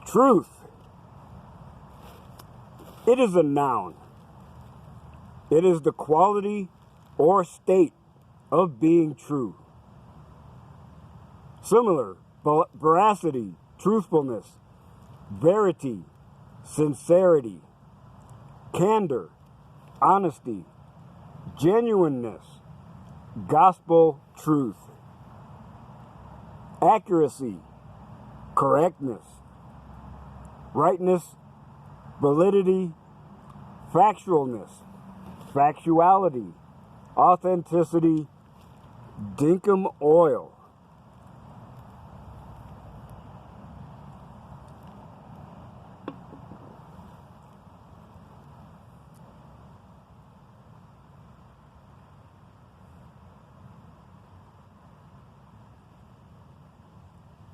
Truth. It is a noun. It is the quality or state of being true. Similar, veracity, truthfulness, verity, sincerity, candor, honesty, genuineness, gospel truth, accuracy, correctness, rightness, validity, factualness, factuality, authenticity, dinkum oil.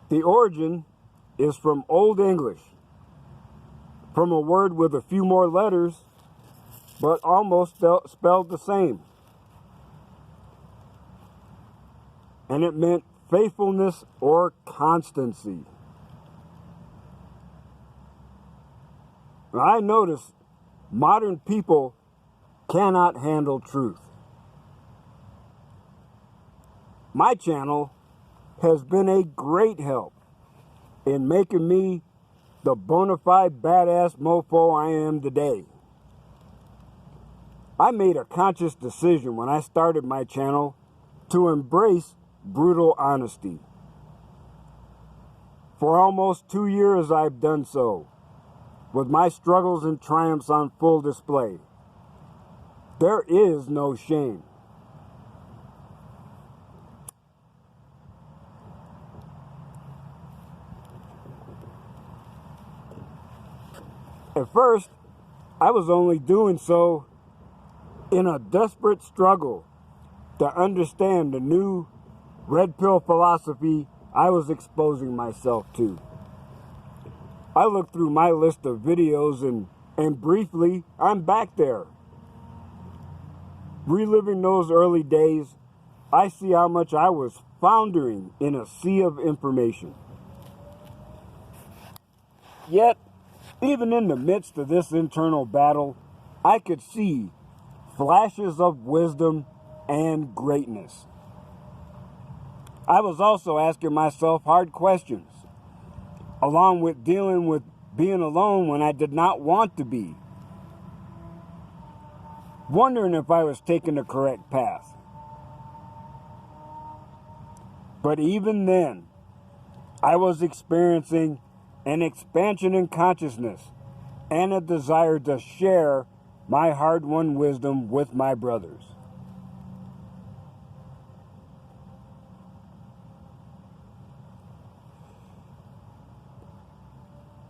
The origin is from Old English, from a word with a few more letters, but almost spelled the same. And it meant faithfulness or constancy. Now, I notice modern people cannot handle truth. My channel has been a great help in making me the bona fide badass mofo I am today. I made a conscious decision when I started my channel to embrace brutal honesty. For almost 2 years I've done so, with my struggles and triumphs on full display. There is no shame. At first, I was only doing so in a desperate struggle to understand the new red pill philosophy I was exposing myself to. I looked through my list of videos and briefly, I'm back there. Reliving those early days, I see how much I was floundering in a sea of information. Yet, even in the midst of this internal battle, I could see flashes of wisdom and greatness. I was also asking myself hard questions, along with dealing with being alone when I did not want to be, wondering if I was taking the correct path. But even then, I was experiencing an expansion in consciousness and a desire to share my hard-won wisdom with my brothers.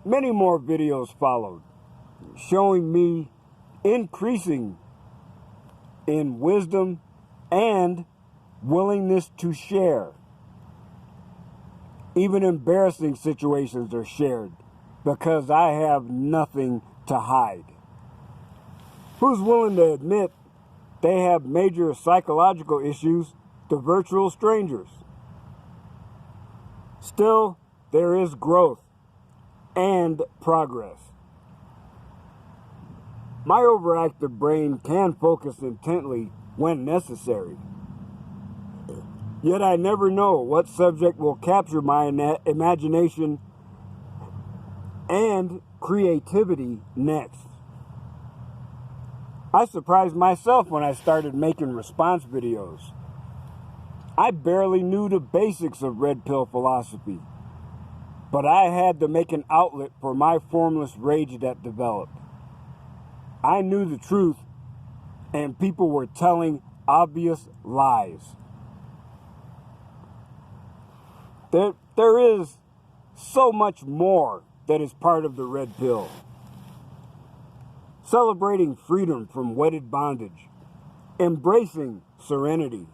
Many more videos followed, showing me increasing in wisdom and willingness to share. Even embarrassing situations are shared because I have nothing to hide. Who's willing to admit they have major psychological issues to virtual strangers? Still, there is growth and progress. My overactive brain can focus intently when necessary. Yet I never know what subject will capture my imagination and creativity next. I surprised myself when I started making response videos. I barely knew the basics of red pill philosophy, but I had to make an outlet for my formless rage that developed. I knew the truth, and people were telling obvious lies. There is so much more that is part of the red pill. Celebrating freedom from wedded bondage, embracing serenity,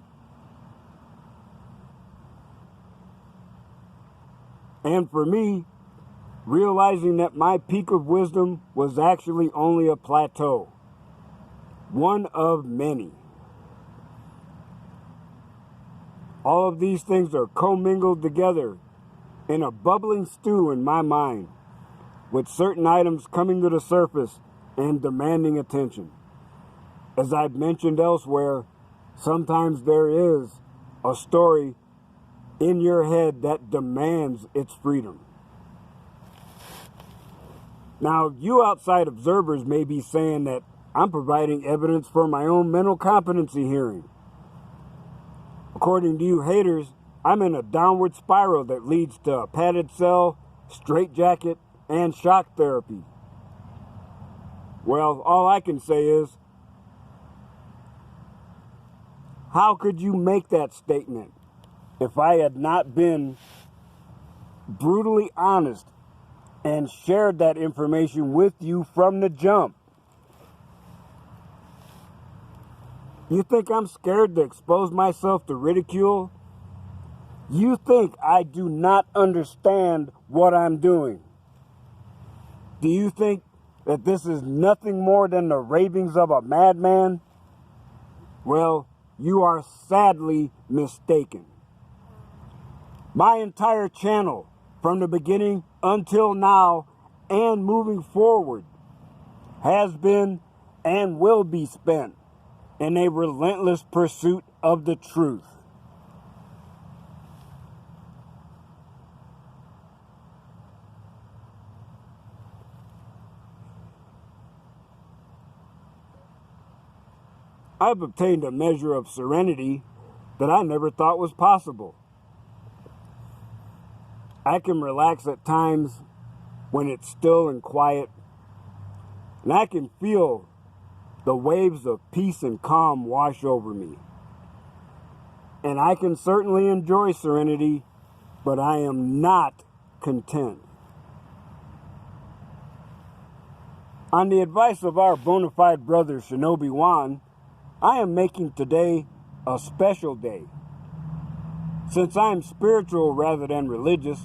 and for me, realizing that my peak of wisdom was actually only a plateau, one of many. All of these things are commingled together in a bubbling stew in my mind, with certain items coming to the surface and demanding attention. As I've mentioned elsewhere, sometimes there is a story in your head that demands its freedom. Now, you outside observers may be saying that I'm providing evidence for my own mental competency hearing. According to you haters, I'm in a downward spiral that leads to a padded cell, straitjacket, and shock therapy. Well, all I can say is, how could you make that statement if I had not been brutally honest and shared that information with you from the jump? You think I'm scared to expose myself to ridicule? You think I do not understand what I'm doing? Do you think that this is nothing more than the ravings of a madman? Well, you are sadly mistaken. My entire channel, from the beginning until now and moving forward, has been and will be spent in a relentless pursuit of the truth. I've obtained a measure of serenity that I never thought was possible. I can relax at times when it's still and quiet, and I can feel the waves of peace and calm wash over me. And I can certainly enjoy serenity, but I am not content. On the advice of our bona fide brother Shinobi Wan, I am making today a special day. Since I am spiritual rather than religious,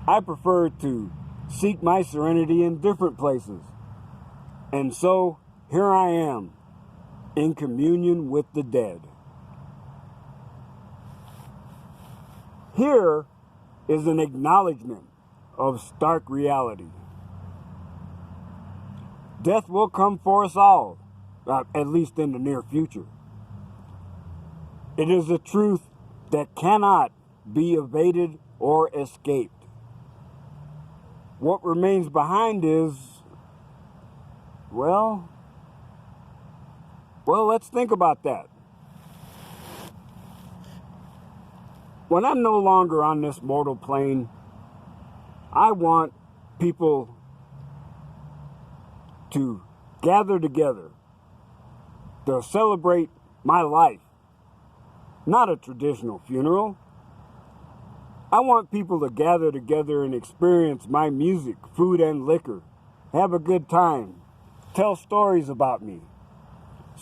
I prefer to seek my serenity in different places. And so, here I am, in communion with the dead. Here is an acknowledgement of stark reality. Death will come for us all, at least in the near future. It is a truth that cannot be evaded or escaped. What remains behind is, well, let's think about that. When I'm no longer on this mortal plane, I want people to gather together to celebrate my life, not a traditional funeral. I want people to gather together and experience my music, food, and liquor, have a good time, tell stories about me.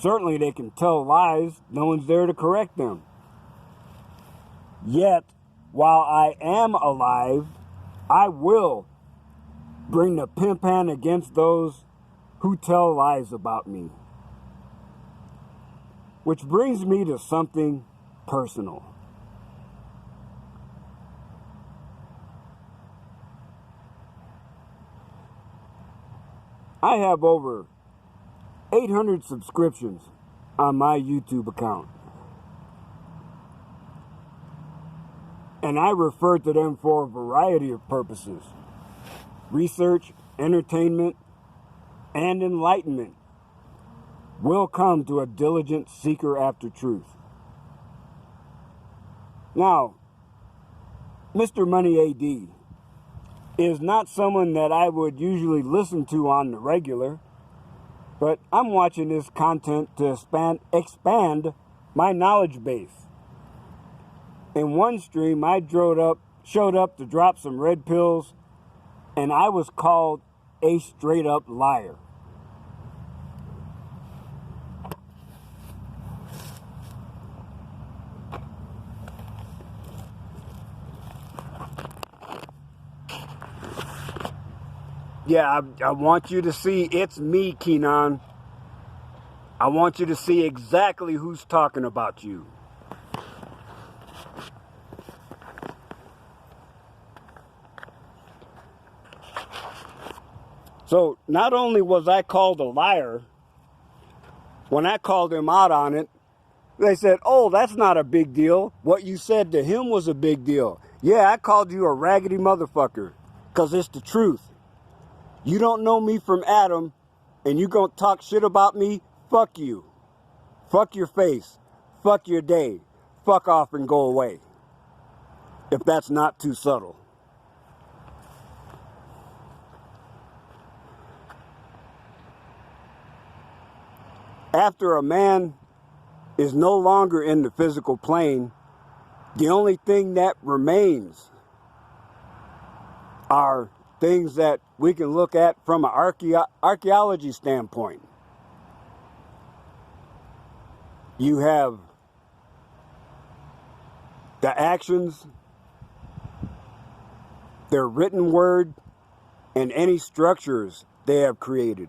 Certainly they can tell lies, no one's there to correct them. Yet, while I am alive, I will bring the pimp hand against those who tell lies about me. Which brings me to something personal. I have over 800 subscriptions on my YouTube account. And I refer to them for a variety of purposes: research, entertainment, and enlightenment will come to a diligent seeker after truth. Now, Mr. Money AD is not someone that I would usually listen to on the regular, but I'm watching this content to expand my knowledge base. In one stream, I showed up to drop some red pills, and I was called a straight up liar. Yeah, I want you to see it's me, Keenan. I want you to see exactly who's talking about you. So not only was I called a liar, when I called him out on it, they said, oh, that's not a big deal. What you said to him was a big deal. Yeah, I called you a raggedy motherfucker because it's the truth. You don't know me from Adam and you gonna talk shit about me? Fuck you. Fuck your face. Fuck your day. Fuck off and go away. If that's not too subtle. After a man is no longer in the physical plane, the only thing that remains are things that we can look at from an archaeology standpoint. You have the actions, their written word, and any structures they have created.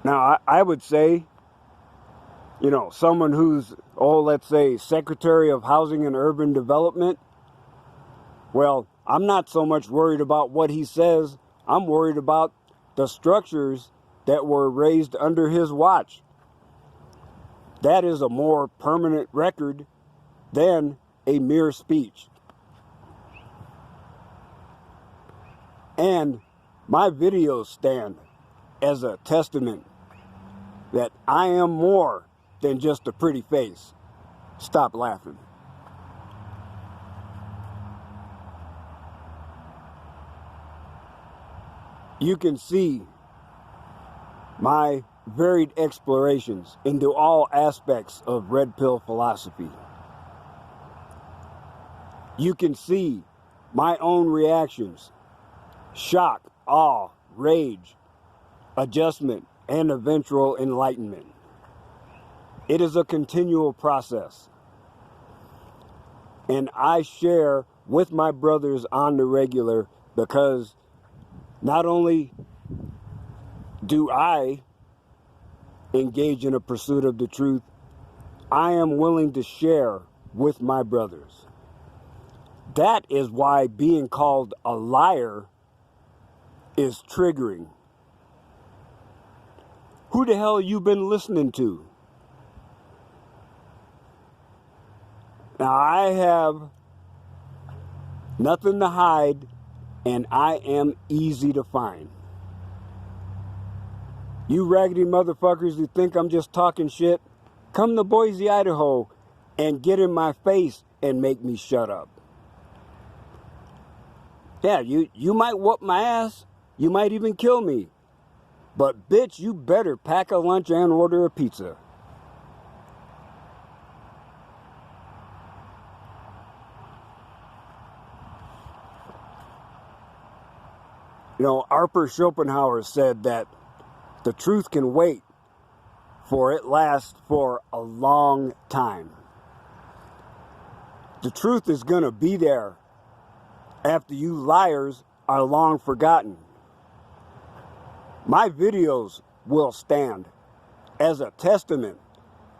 Now, I would say, you know, someone who's, let's say, Secretary of Housing and Urban Development, well, I'm not so much worried about what he says. I'm worried about the structures that were raised under his watch. That is a more permanent record than a mere speech. And my videos stand as a testament that I am more than just a pretty face. Stop laughing. You can see my varied explorations into all aspects of red pill philosophy. You can see my own reactions: shock, awe, rage, adjustment, and eventual enlightenment. It is a continual process. And I share with my brothers on the regular because not only do I engage in a pursuit of the truth, I am willing to share with my brothers. That is why being called a liar is triggering. Who the hell you been listening to? Now, I have nothing to hide, and I am easy to find. You raggedy motherfuckers who think I'm just talking shit, come to Boise, Idaho, and get in my face and make me shut up. Yeah, you might whoop my ass. You might even kill me. But bitch, you better pack a lunch and order a pizza. You know, Arthur Schopenhauer said that the truth can wait, for it lasts for a long time. The truth is going to be there after you liars are long forgotten. My videos will stand as a testament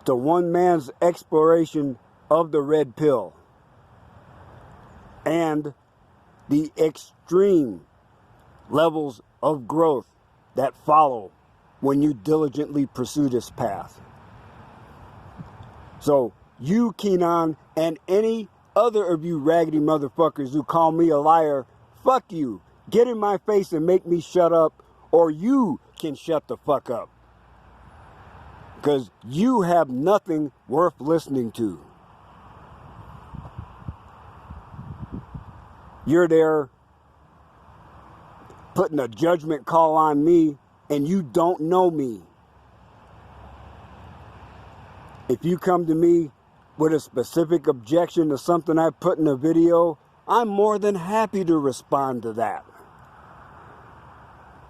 to one man's exploration of the red pill and the extreme levels of growth that follow when you diligently pursue this path. So you, Keenan, and any other of you raggedy motherfuckers who call me a liar, fuck you. Get in my face and make me shut up, or you can shut the fuck up. Because you have nothing worth listening to. You're there putting a judgment call on me, and you don't know me. If you come to me with a specific objection to something I put in a video, I'm more than happy to respond to that.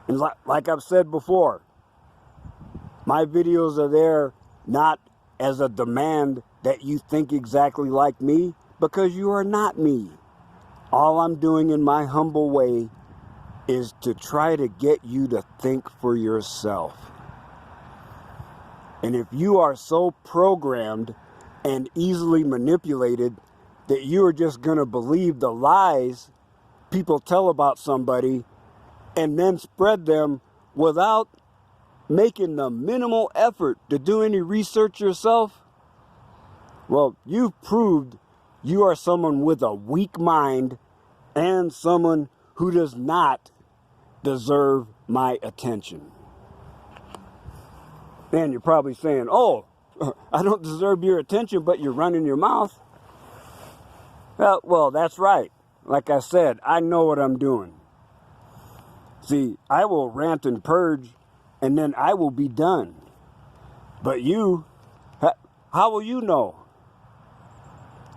And like I've said before, my videos are there not as a demand that you think exactly like me, because you are not me. All I'm doing in my humble way is to try to get you to think for yourself. And if you are so programmed and easily manipulated that you are just going to believe the lies people tell about somebody and then spread them without making the minimal effort to do any research yourself, well, you've proved you are someone with a weak mind and someone who does not deserve my attention. And you're probably saying, oh, I don't deserve your attention, but you're running your mouth. Well, that's right. Like I said, I know what I'm doing. See, I will rant and purge, and then I will be done. But you, how will you know?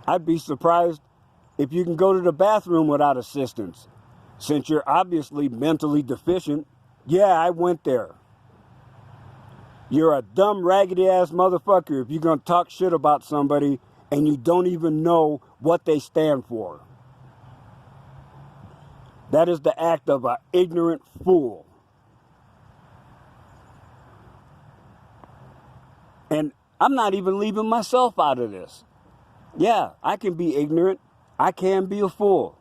I'd be surprised if you can go to the bathroom without assistance. Since you're obviously mentally deficient, yeah, I went there. You're a dumb, raggedy-ass motherfucker if you're going to talk shit about somebody and you don't even know what they stand for. That is the act of an ignorant fool. And I'm not even leaving myself out of this. Yeah, I can be ignorant. I can be a fool.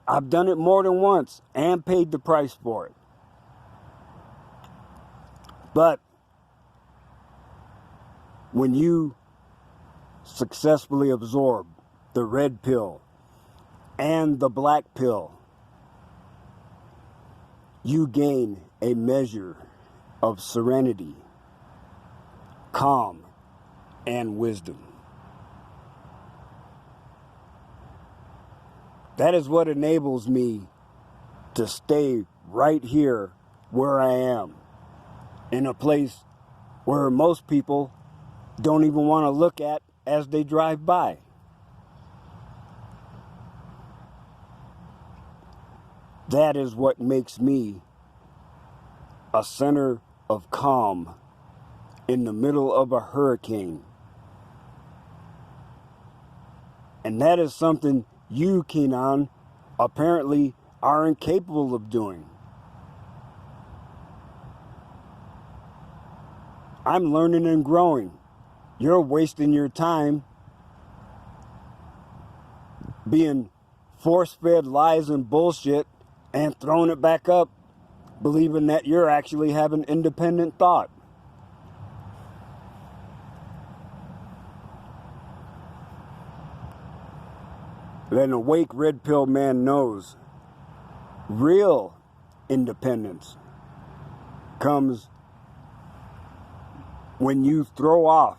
I've done it more than once and paid the price for it. But when you successfully absorb the red pill and the black pill, you gain a measure of serenity, calm, and wisdom. That is what enables me to stay right here where I am, in a place where most people don't even want to look at as they drive by. That is what makes me a center of calm in the middle of a hurricane. And that is something you, Kenan, apparently are incapable of doing. I'm learning and growing. You're wasting your time being force-fed lies and bullshit and throwing it back up, believing that you're actually having independent thought. An awake red pill man knows real independence comes when you throw off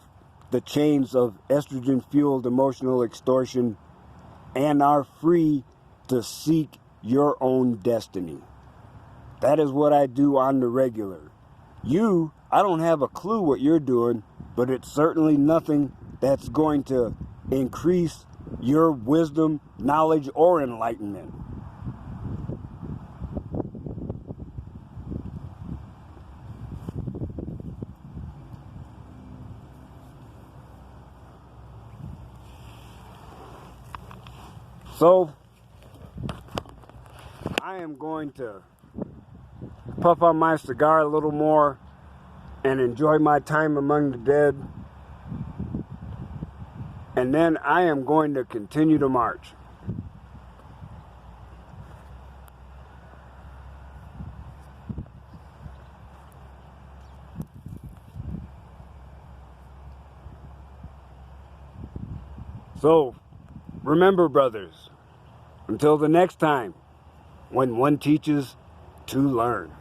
the chains of estrogen-fueled emotional extortion and are free to seek your own destiny. That is what I do on the regular. I don't have a clue what you're doing, but it's certainly nothing that's going to increase your wisdom, knowledge, or enlightenment. So, I am going to puff on my cigar a little more and enjoy my time among the dead. And then I am going to continue to march. So, remember, brothers, until the next time, when one teaches to learn.